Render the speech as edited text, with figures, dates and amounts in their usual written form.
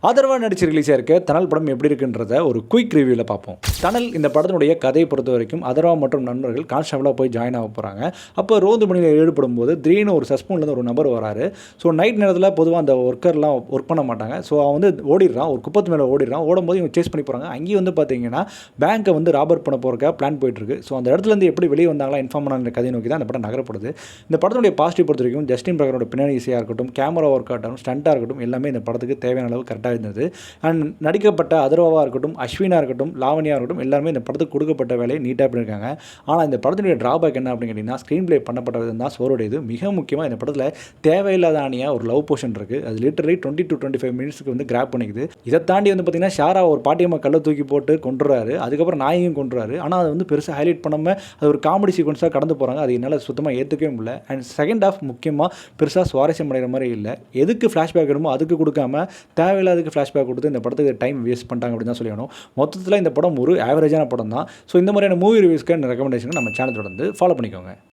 ஆதரவா நடிச்சு ரிலீஸ் ஆயிருக்க தனல் படம் எப்படி இருக்குன்றத ஒரு குயிக் ரிவ்யூவில் பார்ப்போம். தனல் இந்த படத்தினுடைய கதையை பொறுத்த வரைக்கும் அதர்வா மற்றும் நண்பர்கள் கான்ஸ்டபிளாக போய் ஜாயின் ஆக போகிறாங்க. அப்போ ரோந்து பணியில் ஈடுபடும் போது திடீர்னு ஒரு சஸ்பெண்ட்லேருந்து ஒரு நபர் வராரு. ஸோ நைட் நேரத்தில் பொதுவாக அந்த ஒர்க்கர்லாம் ஒர்க் பண்ண மாட்டாங்க. ஸோ அவன் வந்து ஓடிடுறான், ஒரு குப்பத்து மேலே ஓடிடுறான். ஓடும்போது இவங்க சேஸ் பண்ணி போகிறாங்க. அங்கேயும் வந்து பார்த்தீங்கன்னா பேங்க்கை வந்து ராபர் பண்ண போகிறக்க பிளான் போயிட்டுருக்கு. ஸோ அந்த இடத்துலேருந்து எப்படி வெளியே வந்தாங்களா இன்ஃபார்ம் பண்ண கதை நோக்கி தான் அந்த படம் நகரப்படுது. இந்த படத்தினுடைய பாசிட்டிவ் பொறுத்த வரைக்கும் ஜஸ்டின் பிரகாரோட பின்னணி இசையாக இருக்கட்டும், கேமரா ஒர்க் ஆகட்டும், ஸ்டண்ட்டாக இருக்கட்டும், எல்லாமே இந்த படத்துக்கு தேவையான அளவு கரெக்டாக இருந்தது. அண்ட் நடிக்கப்பட்ட அதர்வாவாக இருக்கட்டும், அஸ்வினாக இருக்கட்டும், லாவணியாக இருக்கட்டும், எல்லாருமே இந்த படத்துக்கு கொடுக்கப்பட்ட வேலையை நீட்டாக பண்ணியிருக்காங்க. ஆனால் இந்த படத்தினுடைய ட்ராபேக் என்ன அப்படின்னு கேட்டிங்கன்னா, ஸ்க்ரீன் ப்ளே பண்ணப்பட்ட விதம் தான் சோறுடையது. மிக முக்கியமாக இந்த படத்தில் தேவையில்லாத ஆணியாக ஒரு லவ் போர்ஷன் இருக்குது. அது லிட்டரலி 20 to 25 மினிட்ஸ்க்கு வந்து கிராப் பண்ணிக்குது. இதை தாண்டி வந்து பார்த்திங்கன்னா ஷாரா ஒரு பாட்டியம்மா கல்லை தூக்கி போட்டு கொண்டுறாரு. அதுக்கப்புறம் நாயையும் கொண்டுறாரு. ஆனால் அது வந்து பெருசாக ஹைலைட் பண்ணாமல் அது ஒரு காமெடி சீக்வன்ஸாக கடந்து போகிறாங்க. அது என்னால் சுத்தமாக ஏற்றுக்கவே முடியல. அண்ட் செகண்ட் ஹாஃப் முக்கியமாக பெருசாக சுவாரஸ்யம் அடைகிற மாதிரி இல்லை. எதுக்கு ஃப்ளாஷ்பேக் வேணுமோ அதுக்கு கொடுக்காம தேவையில்லாததுக்கு ஃப்ளாஷ்பேக் கொடுத்து இந்த படத்துக்கு டைம் வேஸ்ட் பண்ணிட்டாங்க அப்படின்னு தான் சொல்லணும். மொத்தத்தில் இந்த படம் ஒரு ஆவரேஜான படம் தான். ஸோ இந்த மாதிரியான மூவி ரிவ்யூஸ்க்கு ரெக்கமெண்டேஷன் நம்ம சேனல் தொடர்ந்து ஃபாலோ பண்ணிக்கோங்க.